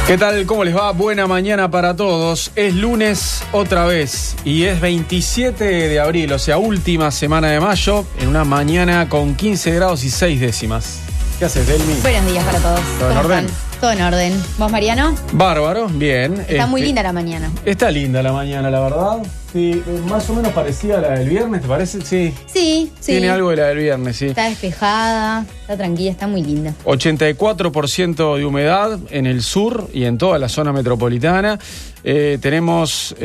¿Qué tal? ¿Cómo les va? Buena mañana para todos. Es lunes otra vez y es 27 de abril, o sea, última semana de mayo, en una mañana con 15 grados y 6 décimas. ¿Qué haces, Delmi? Buenos días para todos. ¿Todo en orden? Todo en orden. ¿Vos, Mariano? Bárbaro, bien. Está muy linda la mañana. Está linda la mañana, la verdad. Sí, más o menos parecida a la del viernes, ¿te parece? Sí. Sí. Tiene algo de la del viernes, sí. Está despejada, está tranquila, está muy linda. 84% de humedad en el sur y en toda la zona metropolitana. Tenemos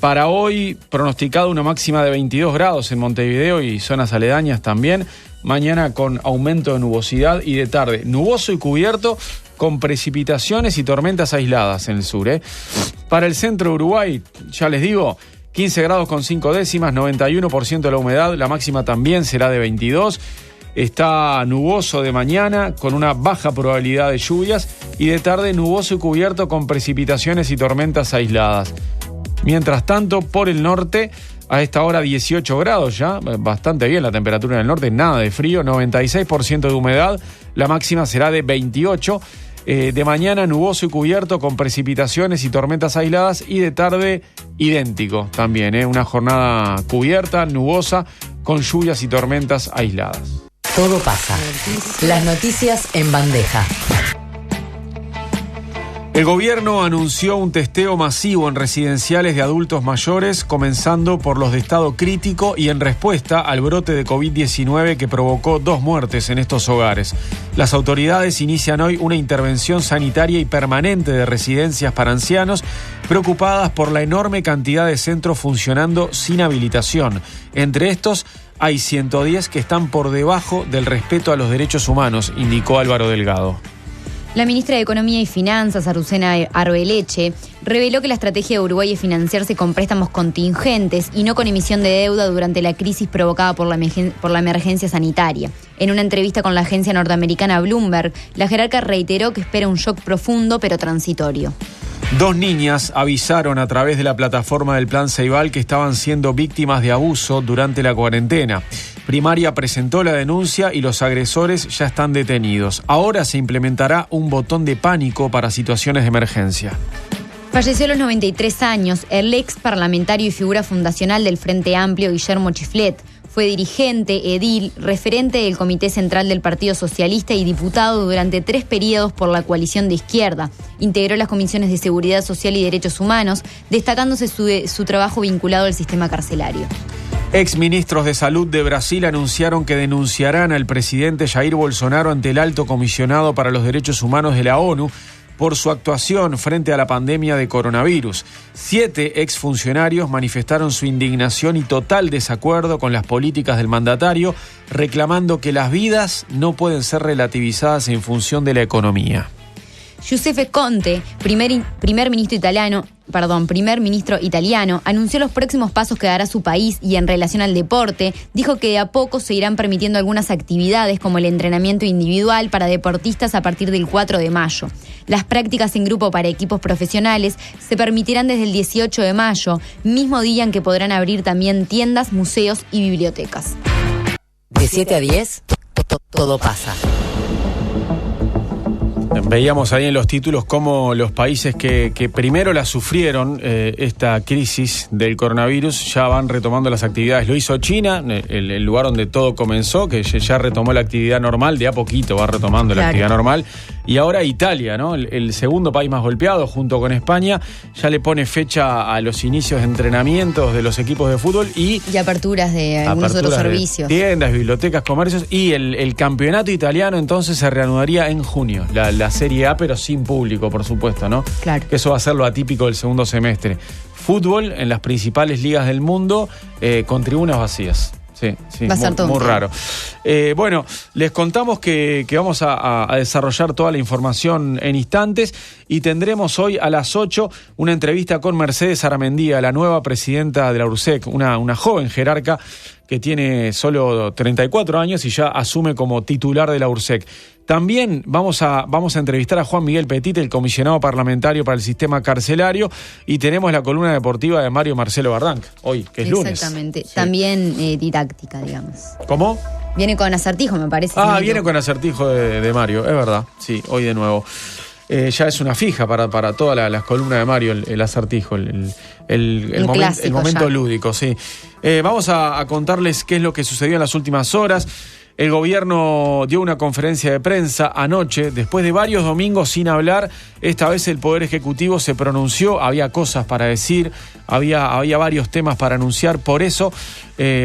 para hoy pronosticado una máxima de 22 grados en Montevideo y zonas aledañas también. Mañana con aumento de nubosidad y de tarde nuboso y cubierto con precipitaciones y tormentas aisladas en el sur. Para el centro de Uruguay, ya les digo, 15 grados con 5 décimas, 91% de la humedad, la máxima también será de 22. Está nuboso de mañana con una baja probabilidad de lluvias y de tarde nuboso y cubierto con precipitaciones y tormentas aisladas. Mientras tanto, por el norte, a esta hora 18 grados ya, bastante bien la temperatura en el norte, nada de frío, 96% de humedad, la máxima será de 28. De mañana nuboso y cubierto con precipitaciones y tormentas aisladas y de tarde idéntico también, una jornada cubierta, nubosa, con lluvias y tormentas aisladas. Todo pasa. Las noticias en bandeja. El gobierno anunció un testeo masivo en residenciales de adultos mayores, comenzando por los de estado crítico y en respuesta al brote de COVID-19 que provocó 2 muertes en estos hogares. Las autoridades inician hoy una intervención sanitaria y permanente de residencias para ancianos, preocupadas por la enorme cantidad de centros funcionando sin habilitación. Entre estos, hay 110 que están por debajo del respeto a los derechos humanos, indicó Álvaro Delgado. La ministra de Economía y Finanzas, Azucena Arbeleche, reveló que la estrategia de Uruguay es financiarse con préstamos contingentes y no con emisión de deuda durante la crisis provocada por la emergencia sanitaria. En una entrevista con la agencia norteamericana Bloomberg, la jerarca reiteró que espera un shock profundo pero transitorio. 2 niñas avisaron a través de la plataforma del Plan Ceibal que estaban siendo víctimas de abuso durante la cuarentena. Primaria presentó la denuncia y los agresores ya están detenidos. Ahora se implementará un botón de pánico para situaciones de emergencia. Falleció a los 93 años el ex parlamentario y figura fundacional del Frente Amplio, Guillermo Chiflet. Fue dirigente, edil, referente del Comité Central del Partido Socialista y diputado durante 3 períodos por la coalición de izquierda. Integró las comisiones de Seguridad Social y Derechos Humanos, destacándose su trabajo vinculado al sistema carcelario. Exministros de Salud de Brasil anunciaron que denunciarán al presidente Jair Bolsonaro ante el Alto Comisionado para los Derechos Humanos de la ONU por su actuación frente a la pandemia de coronavirus. 7 exfuncionarios manifestaron su indignación y total desacuerdo con las políticas del mandatario, reclamando que las vidas no pueden ser relativizadas en función de la economía. Giuseppe Conte, primer ministro italiano, anunció los próximos pasos que dará su país y en relación al deporte, dijo que de a poco se irán permitiendo algunas actividades como el entrenamiento individual para deportistas a partir del 4 de mayo. Las prácticas en grupo para equipos profesionales se permitirán desde el 18 de mayo, mismo día en que podrán abrir también tiendas, museos y bibliotecas. De 7 a 10, todo pasa. Veíamos ahí en los títulos cómo los países que primero la sufrieron, esta crisis del coronavirus, ya van retomando las actividades. Lo hizo China, el lugar donde todo comenzó, que ya retomó la actividad normal, de a poquito va retomando la actividad normal. Y ahora Italia, ¿no? El segundo país más golpeado, junto con España, ya le pone fecha a los inicios de entrenamientos de los equipos de fútbol y aperturas de algunos otros servicios. Tiendas, bibliotecas, comercios, y el campeonato italiano entonces se reanudaría en junio. La Serie A, pero sin público, por supuesto, ¿no? Claro. Que eso va a ser lo atípico del segundo semestre. Fútbol en las principales ligas del mundo con tribunas vacías. Sí, va a ser todo muy raro. Bueno, les contamos que vamos a desarrollar toda la información en instantes y tendremos hoy a las 8 una entrevista con Mercedes Aramendía, la nueva presidenta de la URSEC, una joven jerarca que tiene solo 34 años y ya asume como titular de la URSEC. También vamos a entrevistar a Juan Miguel Petit, el comisionado parlamentario para el sistema carcelario, y tenemos la columna deportiva de Mario Marcelo Bardanc, hoy, que es lunes. Exactamente, Sí. También didáctica, digamos. ¿Cómo? Viene con acertijo, me parece. Viene con acertijo de Mario, es verdad, sí, hoy de nuevo. ya es una fija para todas las columnas de Mario, el acertijo, el momento lúdico, sí. Vamos a contarles qué es lo que sucedió en las últimas horas. El gobierno dio una conferencia de prensa anoche, después de varios domingos sin hablar. Esta vez el Poder Ejecutivo se pronunció, había cosas para decir, había varios temas para anunciar, por eso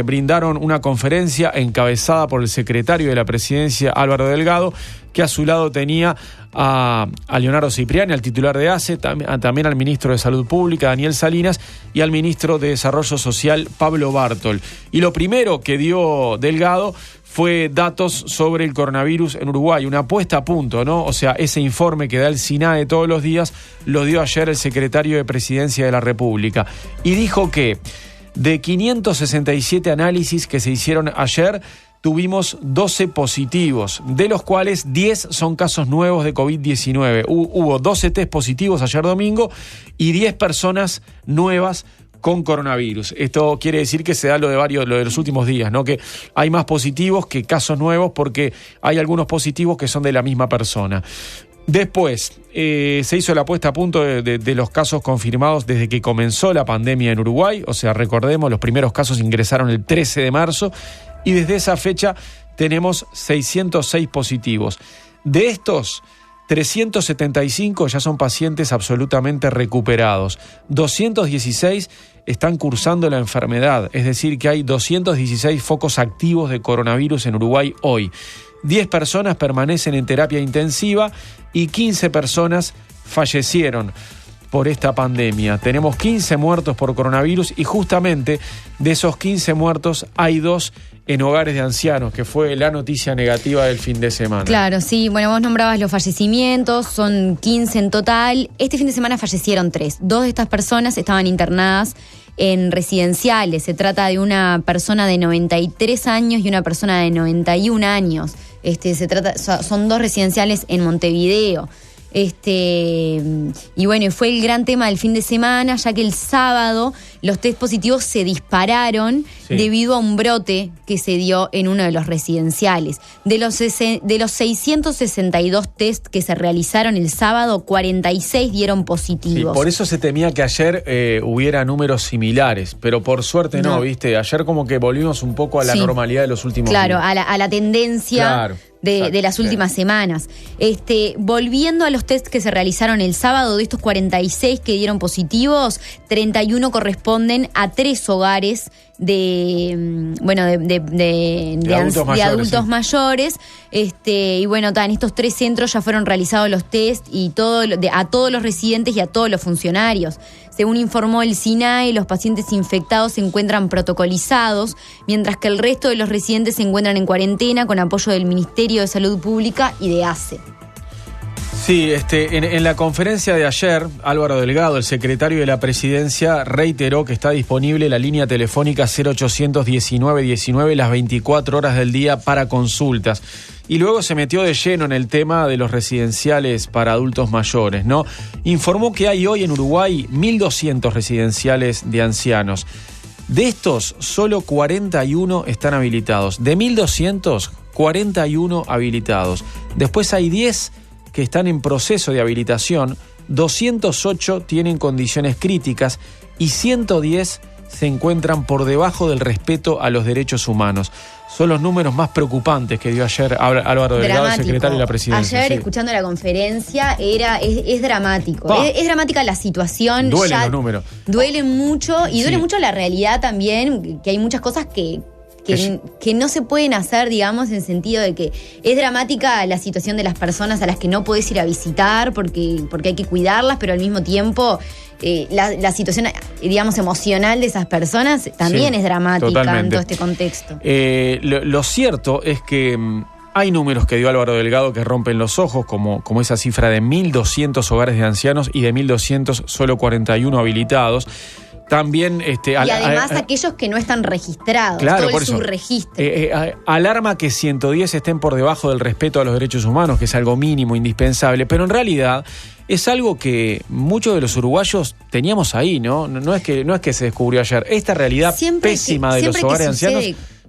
brindaron una conferencia encabezada por el secretario de la Presidencia, Álvaro Delgado, que a su lado tenía a Leonardo Cipriani, al titular de ACE, también al ministro de Salud Pública, Daniel Salinas, y al ministro de Desarrollo Social, Pablo Bartol. Y lo primero que dio Delgado fue datos sobre el coronavirus en Uruguay, una puesta a punto, ¿no? O sea, ese informe que da el SINAE todos los días lo dio ayer el secretario de Presidencia de la República. Y dijo que de 567 análisis que se hicieron ayer, tuvimos 12 positivos, de los cuales 10 son casos nuevos de COVID-19. Hubo 12 test positivos ayer domingo y 10 personas nuevas con coronavirus. Esto quiere decir que se da lo de los últimos días, ¿no? Que hay más positivos que casos nuevos porque hay algunos positivos que son de la misma persona. Después se hizo la puesta a punto de los casos confirmados desde que comenzó la pandemia en Uruguay. O sea, recordemos, los primeros casos ingresaron el 13 de marzo y desde esa fecha tenemos 606 positivos. De estos, 375 ya son pacientes absolutamente recuperados. 216 están cursando la enfermedad, es decir, que hay 216 focos activos de coronavirus en Uruguay hoy. 10 personas permanecen en terapia intensiva y 15 personas fallecieron por esta pandemia. Tenemos 15 muertos por coronavirus y justamente de esos 15 muertos hay 2 en hogares de ancianos, que fue la noticia negativa del fin de semana. Claro, sí. Bueno, vos nombrabas los fallecimientos, son 15 en total. Este fin de semana fallecieron 3. 2 de estas personas estaban internadas en residenciales. Se trata de una persona de 93 años y una persona de 91 años. Son 2 residenciales en Montevideo. Y bueno, fue el gran tema del fin de semana, ya que el sábado los test positivos se dispararon debido a un brote que se dio en uno de los residenciales. De los 662 test que se realizaron el sábado, 46 dieron positivos. Sí, por eso se temía que ayer hubiera números similares, pero por suerte no, ¿viste? Ayer como que volvimos un poco a la normalidad de los últimos días. Claro, a la tendencia de las últimas semanas. Volviendo a los test que se realizaron el sábado, de estos 46 que dieron positivos, 31 corresponden a 3 hogares de adultos mayores. Y bueno, en estos 3 centros ya fueron realizados los test y a todos los residentes y a todos los funcionarios. Según informó el SINAE, los pacientes infectados se encuentran protocolizados, mientras que el resto de los residentes se encuentran en cuarentena con apoyo del Ministerio de Salud Pública y de ACE. Sí, en la conferencia de ayer, Álvaro Delgado, el secretario de la Presidencia, reiteró que está disponible la línea telefónica 0800 19 19 las 24 horas del día para consultas. Y luego se metió de lleno en el tema de los residenciales para adultos mayores, ¿no? Informó que hay hoy en Uruguay 1.200 residenciales de ancianos. De estos, solo 41 están habilitados. De 1.200, 41 habilitados. Después hay 10 que están en proceso de habilitación, 208 tienen condiciones críticas y 110 se encuentran por debajo del respeto a los derechos humanos. Son los números más preocupantes que dio ayer Álvaro Delgado, secretario de la Presidencia. Ayer, escuchando la conferencia, es dramático. Es dramática la situación. Duelen los números. Duele mucho y duele mucho la realidad también, que hay muchas cosas que no se pueden hacer, digamos, en sentido de que es dramática la situación de las personas a las que no podés ir a visitar porque hay que cuidarlas, pero al mismo tiempo la situación, digamos, emocional de esas personas también es dramática totalmente en todo este contexto. Lo cierto es que hay números que dio Álvaro Delgado que rompen los ojos, como esa cifra de 1.200 hogares de ancianos y de 1.200 solo 41 habilitados. También y además aquellos que no están registrados, claro, todo el subregistro. Alarma que 110 estén por debajo del respeto a los derechos humanos, que es algo mínimo, indispensable, pero en realidad es algo que muchos de los uruguayos teníamos ahí, ¿no? No es que se descubrió ayer. Esta realidad pésima de los hogares de ancianos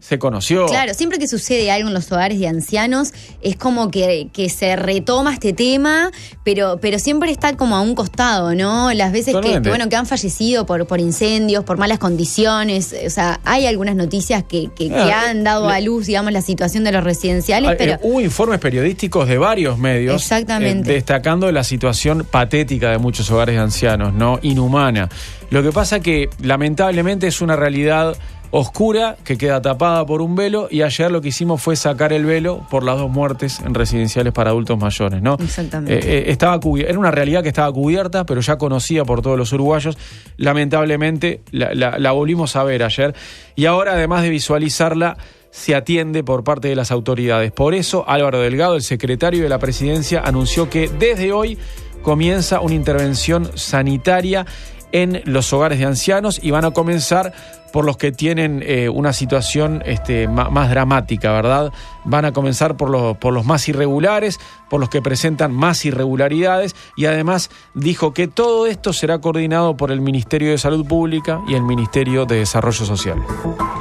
se conoció. Claro, siempre que sucede algo en los hogares de ancianos, es como que se retoma este tema, pero siempre está como a un costado, ¿no? Las veces que han fallecido por incendios, por malas condiciones, o sea, hay algunas noticias que han dado a luz, digamos, la situación de los residenciales, pero... Hubo informes periodísticos de varios medios destacando la situación patética de muchos hogares de ancianos, ¿no? Inhumana. Lo que pasa que, lamentablemente, es una realidad oscura que queda tapada por un velo, y ayer lo que hicimos fue sacar el velo por las 2 muertes en residenciales para adultos mayores, ¿no? Exactamente. Era una realidad que estaba cubierta, pero ya conocida por todos los uruguayos. Lamentablemente la volvimos a ver ayer, y ahora, además de visualizarla, se atiende por parte de las autoridades. Por eso, Álvaro Delgado, el secretario de la Presidencia, anunció que desde hoy comienza una intervención sanitaria en los hogares de ancianos, y van a comenzar por los que tienen una situación más dramática, ¿verdad? Van a comenzar por los más irregulares, por los que presentan más irregularidades, y además dijo que todo esto será coordinado por el Ministerio de Salud Pública y el Ministerio de Desarrollo Social.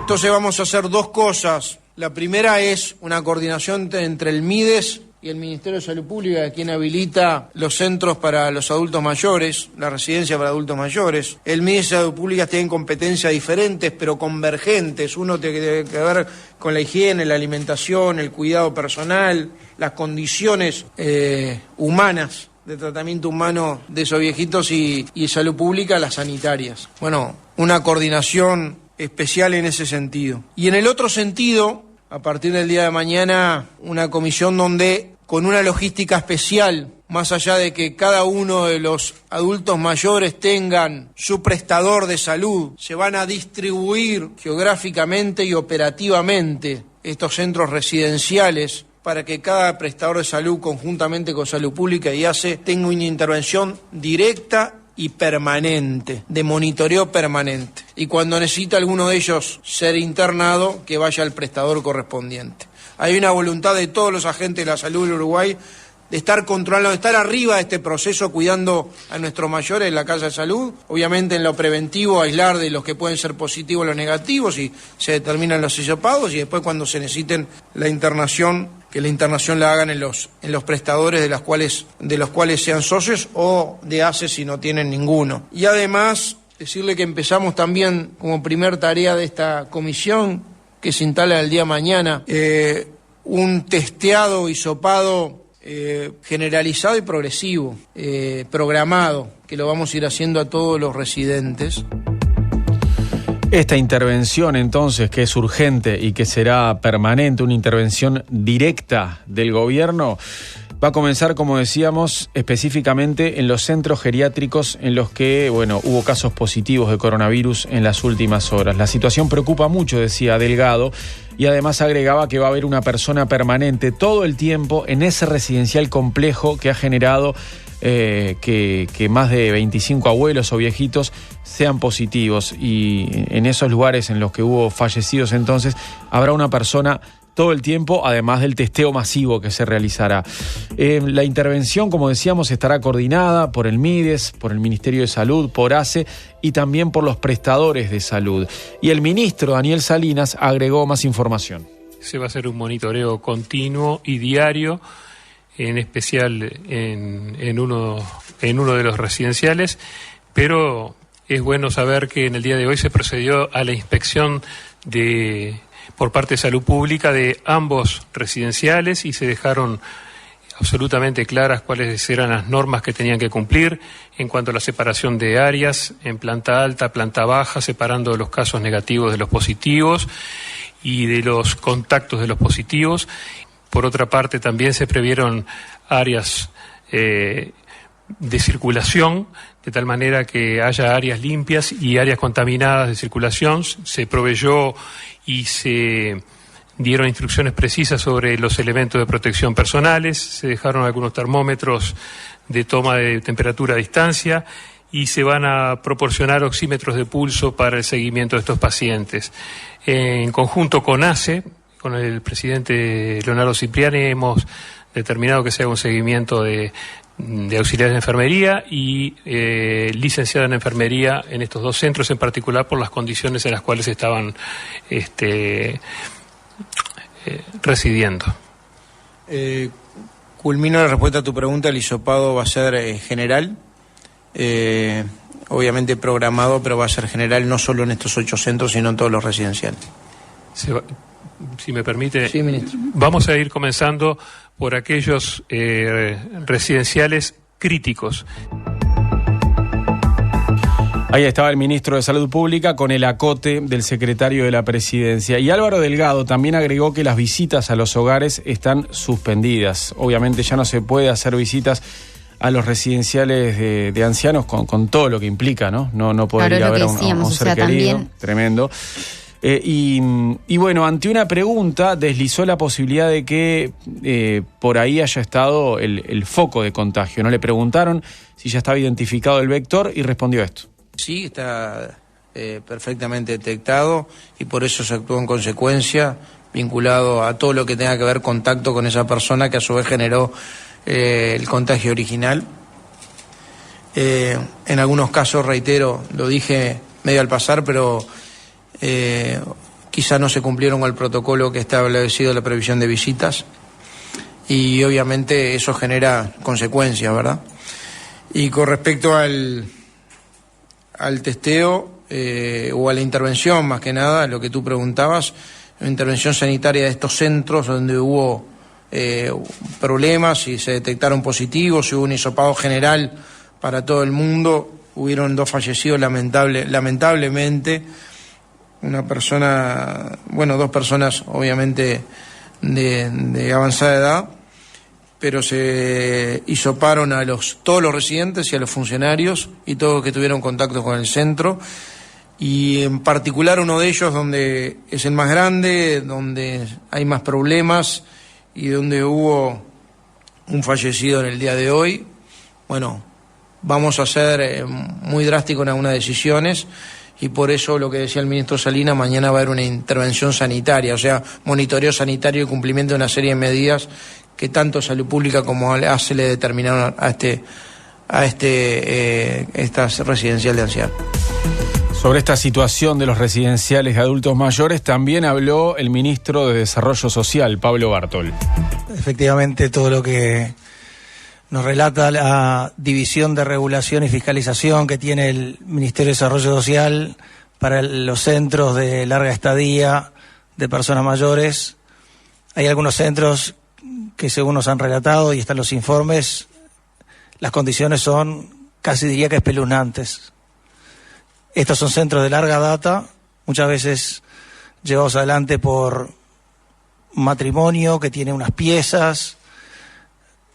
Entonces vamos a hacer 2 cosas. La primera es una coordinación entre el MIDES y el Ministerio de Salud Pública, quien habilita los centros para los adultos mayores, la residencia para adultos mayores. El Ministerio de Salud Pública tiene competencias diferentes, pero convergentes. Uno tiene que ver con la higiene, la alimentación, el cuidado personal, las condiciones humanas, de tratamiento humano de esos viejitos, y salud pública, las sanitarias. Bueno, una coordinación especial en ese sentido. Y en el otro sentido, a partir del día de mañana, una comisión donde, con una logística especial, más allá de que cada uno de los adultos mayores tengan su prestador de salud, se van a distribuir geográficamente y operativamente estos centros residenciales para que cada prestador de salud, conjuntamente con Salud Pública y ACE, tenga una intervención directa y permanente, de monitoreo permanente. Y cuando necesita alguno de ellos ser internado, que vaya al prestador correspondiente. Hay una voluntad de todos los agentes de la salud del Uruguay de estar controlando, de estar arriba de este proceso, cuidando a nuestros mayores en la casa de salud. Obviamente, en lo preventivo, aislar de los que pueden ser positivos los negativos, y se determinan los hisopados, y después, cuando se necesiten la internación, que la internación la hagan en los prestadores de los cuales sean socios, o de ACE si no tienen ninguno. Y además, decirle que empezamos también, como primer tarea de esta comisión, que se instala el día de mañana, un testeado hisopado generalizado y progresivo, programado, que lo vamos a ir haciendo a todos los residentes. Esta intervención, entonces, que es urgente y que será permanente, una intervención directa del gobierno, va a comenzar, como decíamos, específicamente en los centros geriátricos en los que, hubo casos positivos de coronavirus en las últimas horas. La situación preocupa mucho, decía Delgado, y además agregaba que va a haber una persona permanente todo el tiempo en ese residencial complejo que ha generado que más de 25 abuelos o viejitos sean positivos, y en esos lugares en los que hubo fallecidos, entonces habrá una persona todo el tiempo, además del testeo masivo que se realizará. La intervención, como decíamos, estará coordinada por el MIDES, por el Ministerio de Salud, por ACE y también por los prestadores de salud. Y el ministro Daniel Salinas agregó más información. Se va a hacer un monitoreo continuo y diario, en especial en uno de los residenciales, pero es bueno saber que en el día de hoy se procedió a la inspección por parte de Salud Pública de ambos residenciales, y se dejaron absolutamente claras cuáles eran las normas que tenían que cumplir en cuanto a la separación de áreas en planta alta, planta baja, separando los casos negativos de los positivos y de los contactos de los positivos. Por otra parte, también se previeron áreas de circulación, de tal manera que haya áreas limpias y áreas contaminadas de circulación. Se proveyó y se dieron instrucciones precisas sobre los elementos de protección personales, se dejaron algunos termómetros de toma de temperatura a distancia, y se van a proporcionar oxímetros de pulso para el seguimiento de estos pacientes. En conjunto con ACE, con el presidente Leonardo Cipriani, hemos determinado que se haga un seguimiento de de auxiliares de enfermería y licenciado en enfermería en estos dos centros, en particular por las condiciones en las cuales estaban residiendo. Culmino la respuesta a tu pregunta. El hisopado va a ser general, obviamente programado, pero va a ser general no solo en estos 8 centros, sino en todos los residenciales. Si me permite, sí, ministro. Vamos a ir comenzando por aquellos residenciales críticos. Ahí estaba el ministro de Salud Pública con el acote del secretario de la Presidencia. Y Álvaro Delgado también agregó que las visitas a los hogares están suspendidas. Obviamente ya no se puede hacer visitas a los residenciales de ancianos con todo lo que implica, ¿no? No poder ir a ver a un ser querido. También. Tremendo. Y bueno, ante una pregunta deslizó la posibilidad de que por ahí haya estado el foco de contagio. No le preguntaron si ya estaba identificado el vector y respondió esto. Sí, está perfectamente detectado y por eso se actuó en consecuencia, vinculado a todo lo que tenga que ver contacto con esa persona que a su vez generó el contagio original. En algunos casos, reitero, lo dije medio al pasar, pero quizá no se cumplieron con el protocolo que está establecido de la previsión de visitas y obviamente eso genera consecuencias, ¿verdad? Y con respecto al testeo o a la intervención, más que nada, lo que tú preguntabas, la intervención sanitaria de estos centros donde hubo problemas y se detectaron positivos, hubo un hisopado general para todo el mundo, hubieron 2 fallecidos lamentablemente, una persona, bueno, 2 personas obviamente de avanzada edad, pero se hisoparon a todos los residentes y a los funcionarios y todos los que tuvieron contacto con el centro, y en particular uno de ellos donde es el más grande, donde hay más problemas y donde hubo un fallecido en el día de hoy. Bueno, vamos a ser muy drásticos en algunas decisiones y por eso lo que decía el ministro Salinas, mañana va a haber una intervención sanitaria, o sea, monitoreo sanitario y cumplimiento de una serie de medidas que tanto Salud Pública como ACE le determinaron a esta residencial de ancianos. Sobre esta situación de los residenciales de adultos mayores también habló el ministro de Desarrollo Social, Pablo Bartol. Efectivamente, todo lo que nos relata la División de Regulación y Fiscalización que tiene el Ministerio de Desarrollo Social para los centros de larga estadía de personas mayores. Hay algunos centros que, según nos han relatado y están los informes, las condiciones son casi diría que espeluznantes. Estos son centros de larga data, muchas veces llevados adelante por un matrimonio que tiene unas piezas.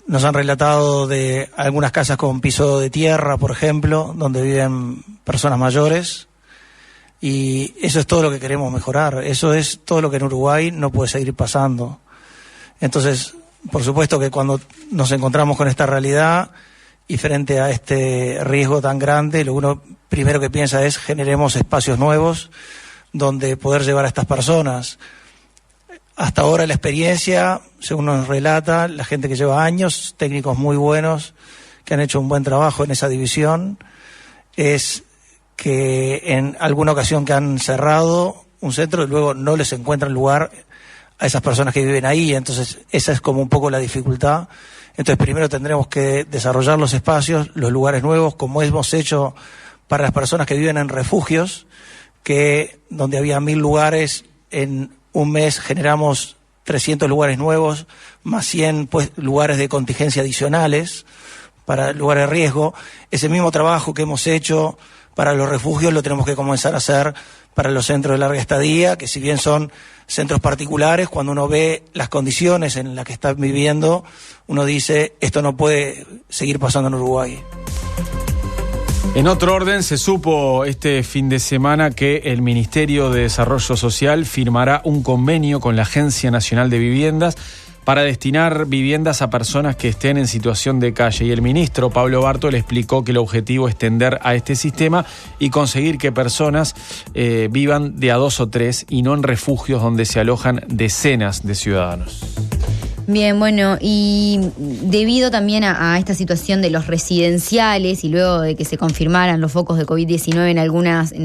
Nos han relatado de algunas casas con piso de tierra, por ejemplo, donde viven personas mayores. Y eso es todo lo que queremos mejorar. Eso es todo lo que en Uruguay no puede seguir pasando. Entonces, por supuesto que cuando nos encontramos con esta realidad y frente a este riesgo tan grande, lo uno primero que piensa es generemos espacios nuevos donde poder llevar a estas personas. Hasta ahora la experiencia, según nos relata, la gente que lleva años, técnicos muy buenos que han hecho un buen trabajo en esa división, es que en alguna ocasión que han cerrado un centro y luego no les encuentran lugar a esas personas que viven ahí, entonces esa es como un poco la dificultad. Entonces primero tendremos que desarrollar los espacios, los lugares nuevos, como hemos hecho para las personas que viven en refugios, que donde había 1000 lugares, en un mes generamos 300 lugares nuevos, más 100 lugares de contingencia adicionales para lugares de riesgo. Ese mismo trabajo que hemos hecho para los refugios lo tenemos que comenzar a hacer para los centros de larga estadía, que si bien son centros particulares, cuando uno ve las condiciones en las que están viviendo, uno dice, esto no puede seguir pasando en Uruguay. En otro orden, se supo este fin de semana que el Ministerio de Desarrollo Social firmará un convenio con la Agencia Nacional de Viviendas para destinar viviendas a personas que estén en situación de calle. Y el ministro Pablo Bartol explicó que el objetivo es tender a este sistema y conseguir que personas vivan de a 2 o 3 y no en refugios donde se alojan decenas de ciudadanos. Bien, bueno, y debido también a esta situación de los residenciales y luego de que se confirmaran los focos de COVID-19 en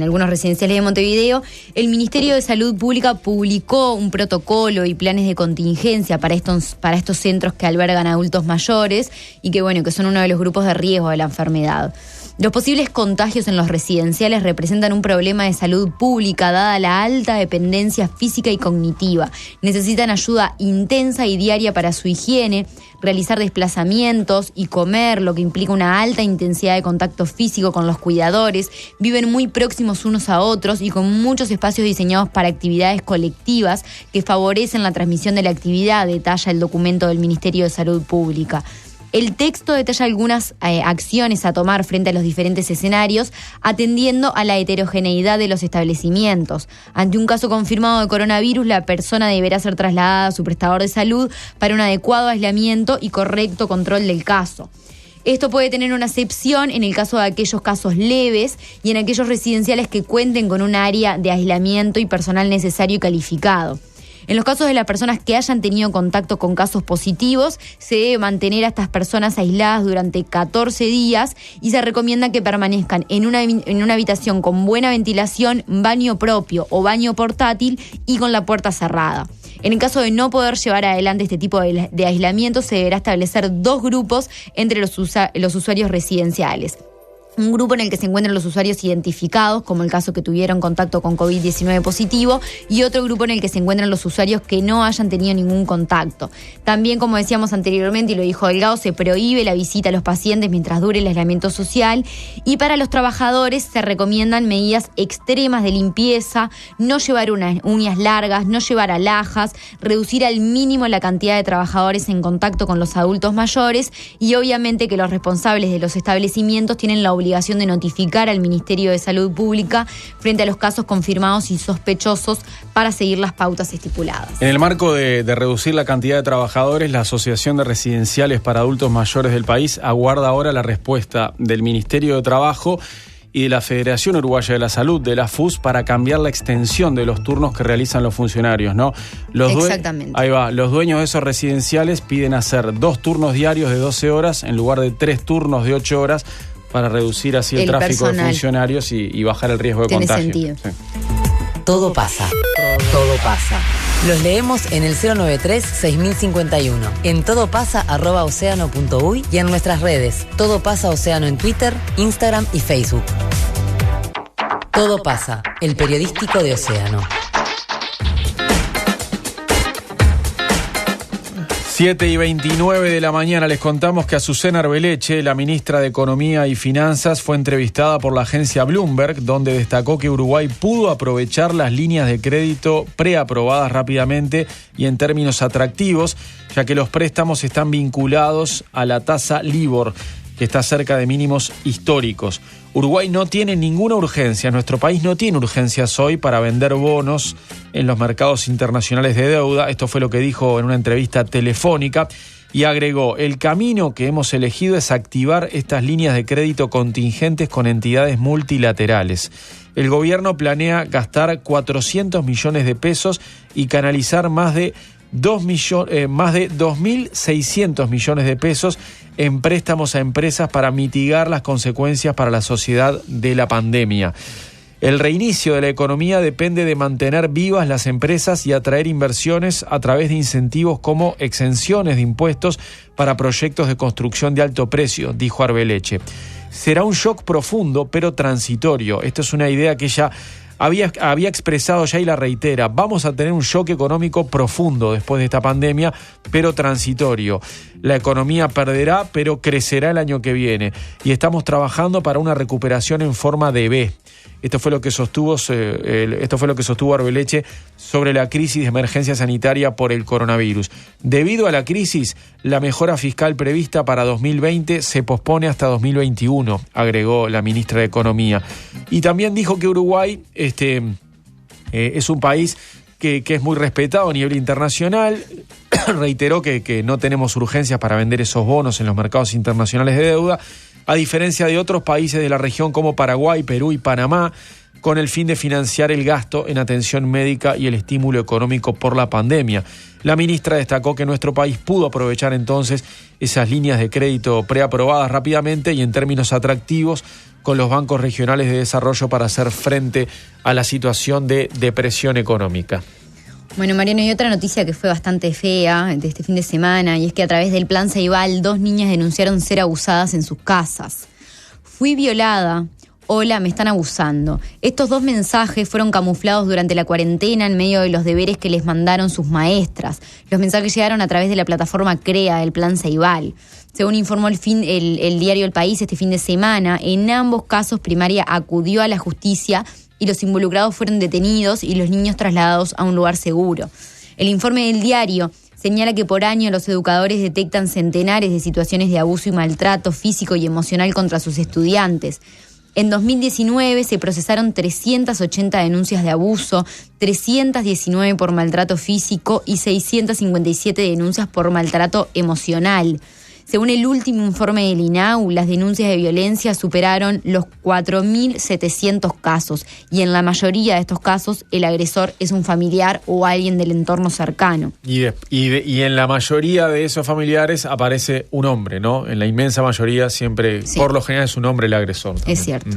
algunos residenciales de Montevideo, el Ministerio de Salud Pública publicó un protocolo y planes de contingencia para estos centros que albergan adultos mayores y que son uno de los grupos de riesgo de la enfermedad. Los posibles contagios en los residenciales representan un problema de salud pública dada la alta dependencia física y cognitiva. Necesitan ayuda intensa y diaria para su higiene, realizar desplazamientos y comer, lo que implica una alta intensidad de contacto físico con los cuidadores. Viven muy próximos unos a otros y con muchos espacios diseñados para actividades colectivas que favorecen la transmisión de la actividad, detalla el documento del Ministerio de Salud Pública. El texto detalla algunas acciones a tomar frente a los diferentes escenarios, atendiendo a la heterogeneidad de los establecimientos. Ante un caso confirmado de coronavirus, la persona deberá ser trasladada a su prestador de salud para un adecuado aislamiento y correcto control del caso. Esto puede tener una excepción en el caso de aquellos casos leves y en aquellos residenciales que cuenten con un área de aislamiento y personal necesario y calificado. En los casos de las personas que hayan tenido contacto con casos positivos, se debe mantener a estas personas aisladas durante 14 días y se recomienda que permanezcan en una habitación con buena ventilación, baño propio o baño portátil y con la puerta cerrada. En el caso de no poder llevar adelante este tipo de aislamiento, se deberá establecer 2 grupos entre los usuarios residenciales. Un grupo en el que se encuentran los usuarios identificados, como el caso que tuvieron contacto con COVID-19 positivo, y otro grupo en el que se encuentran los usuarios que no hayan tenido ningún contacto. También, como decíamos anteriormente, y lo dijo Delgado, se prohíbe la visita a los pacientes mientras dure el aislamiento social, y para los trabajadores se recomiendan medidas extremas de limpieza, no llevar uñas largas, no llevar alhajas, reducir al mínimo la cantidad de trabajadores en contacto con los adultos mayores, y obviamente que los responsables de los establecimientos tienen la obligación de notificar al Ministerio de Salud Pública frente a los casos confirmados y sospechosos para seguir las pautas estipuladas. En el marco de reducir la cantidad de trabajadores, la Asociación de Residenciales para Adultos Mayores del país aguarda ahora la respuesta del Ministerio de Trabajo y de la Federación Uruguaya de la Salud, de la FUS, para cambiar la extensión de los turnos que realizan los funcionarios, ¿no? Exactamente. Ahí va. Los dueños de esos residenciales piden hacer 2 turnos diarios de 12 horas en lugar de 3 turnos de 8 horas para reducir así el tráfico personal de funcionarios y bajar el riesgo de contagio. Tiene sentido. Sí. Todo pasa. Todo pasa. Los leemos en el 093-6051, en todopasa@oceano.uy y en nuestras redes Todo Pasa Océano en Twitter, Instagram y Facebook. Todo pasa, el periodístico de Océano. 7:29 de la mañana les contamos que Azucena Arbeleche, la ministra de Economía y Finanzas, fue entrevistada por la agencia Bloomberg, donde destacó que Uruguay pudo aprovechar las líneas de crédito preaprobadas rápidamente y en términos atractivos, ya que los préstamos están vinculados a la tasa LIBOR, que está cerca de mínimos históricos. Uruguay no tiene ninguna urgencia, nuestro país no tiene urgencias hoy para vender bonos en los mercados internacionales de deuda. Esto fue lo que dijo en una entrevista telefónica y agregó: el camino que hemos elegido es activar estas líneas de crédito contingentes con entidades multilaterales. El gobierno planea gastar 400 millones de pesos y canalizar más de 2.600 millones de pesos en préstamos a empresas para mitigar las consecuencias para la sociedad de la pandemia. El reinicio de la economía depende de mantener vivas las empresas y atraer inversiones a través de incentivos como exenciones de impuestos para proyectos de construcción de alto precio, dijo Arbeleche. Será un shock profundo pero transitorio. Esto es una idea que ella había expresado ya y la reitera. Vamos a tener un shock económico profundo después de esta pandemia, pero transitorio. La economía perderá, pero crecerá el año que viene. Y estamos trabajando para una recuperación en forma de V. Esto fue lo que sostuvo Arbeleche sobre la crisis de emergencia sanitaria por el coronavirus. Debido a la crisis, la mejora fiscal prevista para 2020 se pospone hasta 2021, agregó la ministra de Economía. Y también dijo que Uruguay es un país que es muy respetado a nivel internacional. Reiteró que no tenemos urgencias para vender esos bonos en los mercados internacionales de deuda, a diferencia de otros países de la región como Paraguay, Perú y Panamá. con el fin de financiar el gasto en atención médica y el estímulo económico por la pandemia. La ministra destacó que nuestro país pudo aprovechar entonces esas líneas de crédito preaprobadas rápidamente y en términos atractivos con los bancos regionales de desarrollo para hacer frente a la situación de depresión económica. Bueno, Mariano, y otra noticia que fue bastante fea de este fin de semana, y es que a través del Plan Ceibal 2 niñas denunciaron ser abusadas en sus casas. Fui violada. Hola, me están abusando. Estos 2 mensajes fueron camuflados durante la cuarentena en medio de los deberes que les mandaron sus maestras. Los mensajes llegaron a través de la plataforma CREA del Plan Ceibal. Según informó el diario El País este fin de semana, en ambos casos Primaria acudió a la justicia y los involucrados fueron detenidos y los niños trasladados a un lugar seguro. El informe del diario señala que por año los educadores detectan centenares de situaciones de abuso y maltrato físico y emocional contra sus estudiantes. En 2019 se procesaron 380 denuncias de abuso, 319 por maltrato físico y 657 denuncias por maltrato emocional. Según el último informe del INAU, las denuncias de violencia superaron los 4.700 casos y en la mayoría de estos casos el agresor es un familiar o alguien del entorno cercano. Y en la mayoría de esos familiares aparece un hombre, ¿no? En la inmensa mayoría siempre, sí, por lo general es un hombre el agresor también. Es cierto.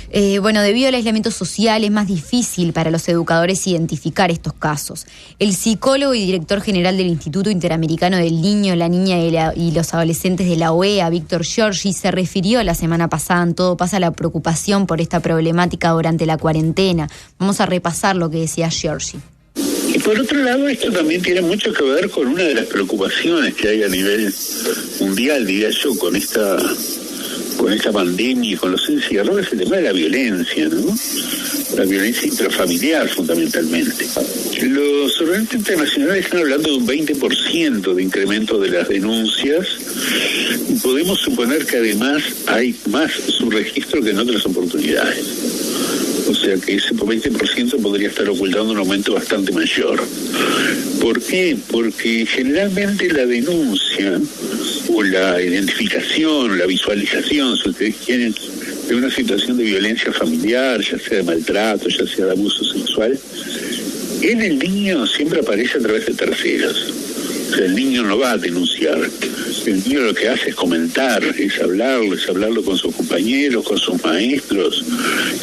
Debido al aislamiento social es más difícil para los educadores identificar estos casos. El psicólogo y director general del Instituto Interamericano del Niño, la Niña y los Adolescentes de la OEA, Víctor Giorgi, se refirió la semana pasada en Todo Pasa a la preocupación por esta problemática durante la cuarentena. Vamos a repasar lo que decía Giorgi. Y por otro lado, esto también tiene mucho que ver con una de las preocupaciones que hay a nivel mundial, diría yo, con esta pandemia y con los encierros, es el tema de la violencia, ¿no? La violencia intrafamiliar, fundamentalmente. Los organismos internacionales están hablando de un 20% de incremento de las denuncias y podemos suponer que además hay más subregistro que en otras oportunidades. O sea que ese 20% podría estar ocultando un aumento bastante mayor. ¿Por qué? Porque generalmente la denuncia o la identificación o la visualización, si ustedes quieren, de una situación de violencia familiar, ya sea de maltrato, ya sea de abuso sexual, en el niño siempre aparece a través de terceros. O sea, el niño no va a denunciar. El niño lo que hace es comentar, es hablarlo con sus compañeros, con sus maestros.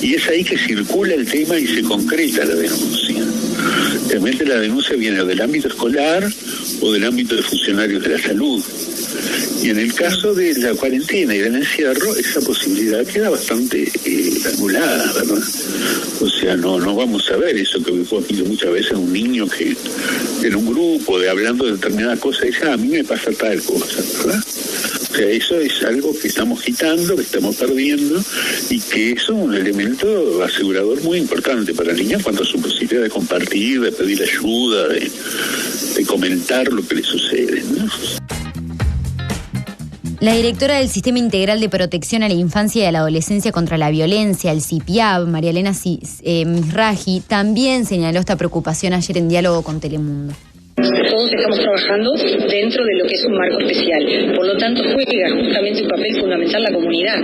Y es ahí que circula el tema y se concreta la denuncia. Realmente la denuncia viene del ámbito escolar o del ámbito de funcionarios de la salud. Y en el caso de la cuarentena y del encierro, esa posibilidad queda bastante anulada, ¿verdad? O sea, no vamos a ver eso que hemos visto muchas veces, un niño que en un grupo hablando de determinada cosa dice, a mí me pasa tal cosa, ¿verdad? O sea, eso es algo que estamos quitando, que estamos perdiendo y que es un elemento asegurador muy importante para el niño en cuanto a su posibilidad de compartir, de pedir ayuda, de comentar lo que le sucede, ¿no? La directora del Sistema Integral de Protección a la Infancia y a la Adolescencia contra la Violencia, el CIPIAB, María Elena Mizrahi, también señaló esta preocupación ayer en diálogo con Telemundo. Todos estamos trabajando dentro de lo que es un marco especial. Por lo tanto, juega justamente un papel fundamental la comunidad,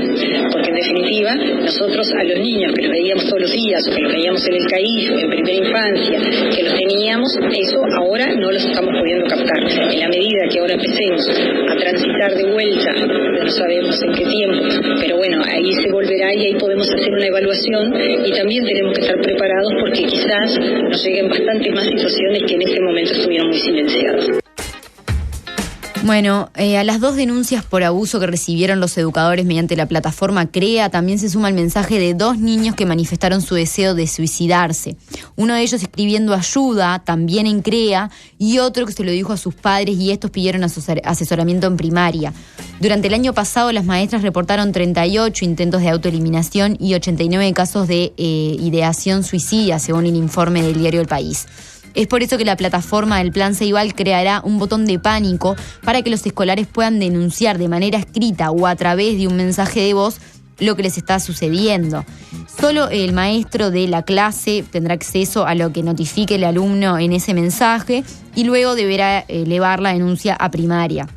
porque en definitiva, nosotros a los niños que los veíamos todos los días, o que los veíamos en el CAIF, en primera infancia, que los teníamos, eso ahora no los estamos pudiendo captar. En la medida que ahora empecemos a transitar de vuelta, no sabemos en qué tiempo, pero bueno, ahí se volverá y ahí podemos hacer una evaluación y también tenemos que estar preparados porque quizás nos lleguen bastantes más situaciones que en este momento estuvieron muy silenciadas. Bueno, a las 2 denuncias por abuso que recibieron los educadores mediante la plataforma CREA también se suma el mensaje de 2 niños que manifestaron su deseo de suicidarse. Uno de ellos escribiendo ayuda, también en CREA, y otro que se lo dijo a sus padres y estos pidieron asesoramiento en primaria. Durante el año pasado las maestras reportaron 38 intentos de autoeliminación y 89 casos de ideación suicida, según el informe del diario El País. Es por eso que la plataforma del Plan Ceibal creará un botón de pánico para que los escolares puedan denunciar de manera escrita o a través de un mensaje de voz lo que les está sucediendo. Solo el maestro de la clase tendrá acceso a lo que notifique el alumno en ese mensaje y luego deberá elevar la denuncia a primaria.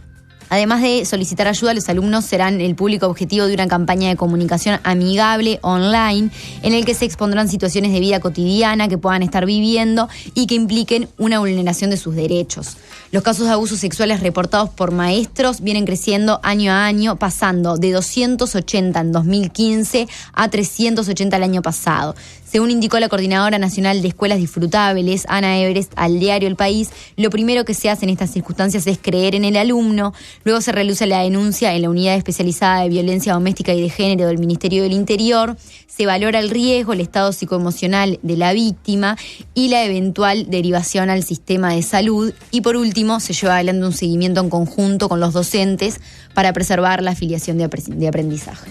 Además de solicitar ayuda, los alumnos serán el público objetivo de una campaña de comunicación amigable online en el que se expondrán situaciones de vida cotidiana que puedan estar viviendo y que impliquen una vulneración de sus derechos. Los casos de abusos sexuales reportados por maestros vienen creciendo año a año, pasando de 280 en 2015 a 380 el año pasado. Según indicó la Coordinadora Nacional de Escuelas Disfrutables, Ana Everest, al diario El País, lo primero que se hace en estas circunstancias es creer en el alumno, luego se realiza la denuncia en la Unidad Especializada de Violencia Doméstica y de Género del Ministerio del Interior, se valora el riesgo, el estado psicoemocional de la víctima y la eventual derivación al sistema de salud, y por último se lleva adelante un seguimiento en conjunto con los docentes para preservar la afiliación de aprendizaje.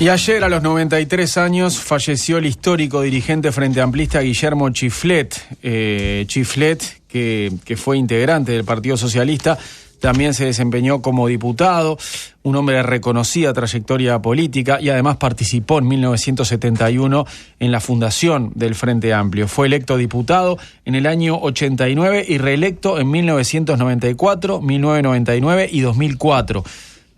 Y ayer, a los 93 años, falleció el histórico dirigente frente amplista Guillermo Chiflet. Chiflet, que fue integrante del Partido Socialista, también se desempeñó como diputado, un hombre de reconocida trayectoria política y además participó en 1971 en la fundación del Frente Amplio. Fue electo diputado en el año 89 y reelecto en 1994, 1999 y 2004.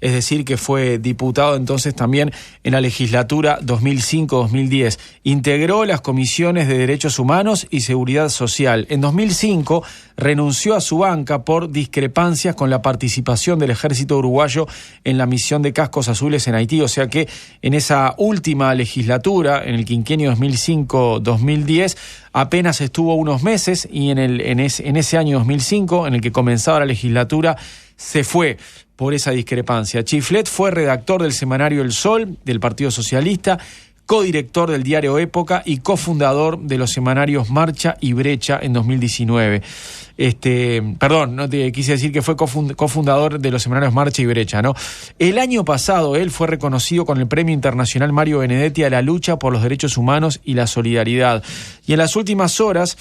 Es decir, que fue diputado entonces también en la legislatura 2005-2010. Integró las comisiones de Derechos Humanos y Seguridad Social. En 2005 renunció a su banca por discrepancias con la participación del ejército uruguayo en la misión de cascos azules en Haití. O sea que en esa última legislatura, en el quinquenio 2005-2010, apenas estuvo unos meses y en ese año 2005, en el que comenzaba la legislatura, se fue por esa discrepancia. Chiflet fue redactor del semanario El Sol, del Partido Socialista, codirector del diario Época y cofundador de los semanarios Marcha y Brecha en 2019. No te quise decir que fue cofundador de los semanarios Marcha y Brecha, ¿no? El año pasado él fue reconocido con el Premio Internacional Mario Benedetti a la lucha por los derechos humanos y la solidaridad. Y en las últimas horas,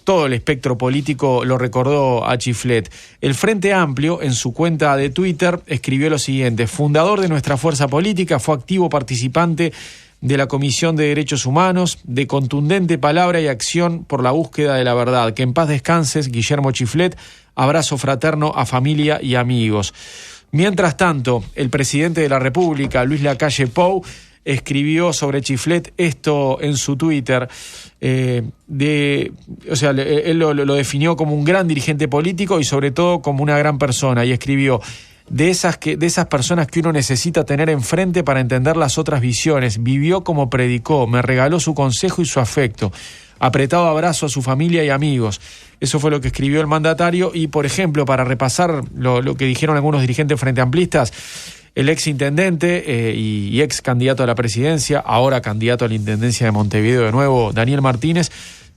todo el espectro político lo recordó a Chiflet. El Frente Amplio, en su cuenta de Twitter, escribió lo siguiente: fundador de nuestra fuerza política, fue activo participante de la Comisión de Derechos Humanos, de contundente palabra y acción por la búsqueda de la verdad. Que en paz descanses, Guillermo Chiflet. Abrazo fraterno a familia y amigos. Mientras tanto, el presidente de la República, Luis Lacalle Pou, escribió sobre Chiflet esto en su Twitter. Él lo definió como un gran dirigente político y sobre todo como una gran persona, y escribió: de esas personas que uno necesita tener enfrente para entender las otras visiones. Vivió como predicó, me regaló su consejo y su afecto. Apretado abrazo a su familia y amigos. Eso fue lo que escribió el mandatario. Y, por ejemplo, para repasar lo que dijeron algunos dirigentes frente amplistas, el ex intendente y ex candidato a la presidencia, ahora candidato a la intendencia de Montevideo de nuevo, Daniel Martínez,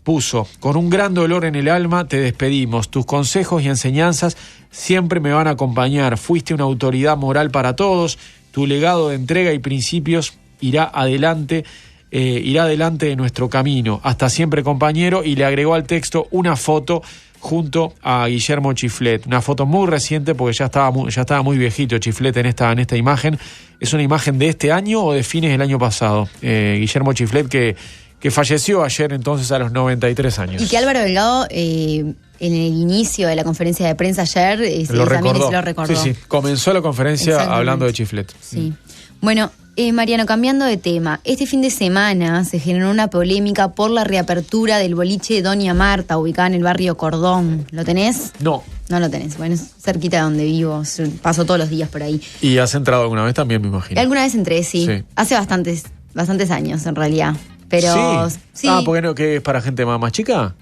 puso: con un gran dolor en el alma te despedimos. Tus consejos y enseñanzas siempre me van a acompañar. Fuiste una autoridad moral para todos. Tu legado de entrega y principios irá adelante de nuestro camino. Hasta siempre, compañero. Y le agregó al texto una foto junto a Guillermo Chiflet. Una foto muy reciente porque ya estaba muy viejito Chiflet en esta imagen. ¿Es una imagen de este año o de fines del año pasado? Guillermo Chiflet que falleció ayer entonces a los 93 años. Y que Álvaro Delgado, en el inicio de la conferencia de prensa ayer, también lo recordó. Sí, comenzó la conferencia hablando de Chiflet. Sí. Bueno, Mariano, cambiando de tema, este fin de semana se generó una polémica por la reapertura del boliche Doña Marta, ubicada en el barrio Cordón. ¿Lo tenés? No. No lo tenés. Bueno, es cerquita de donde vivo, paso todos los días por ahí. ¿Y has entrado alguna vez también, me imagino? Alguna vez entré, sí. Hace bastantes años, en realidad. Pero sí. Ah, ¿porque no, que es para gente más chica?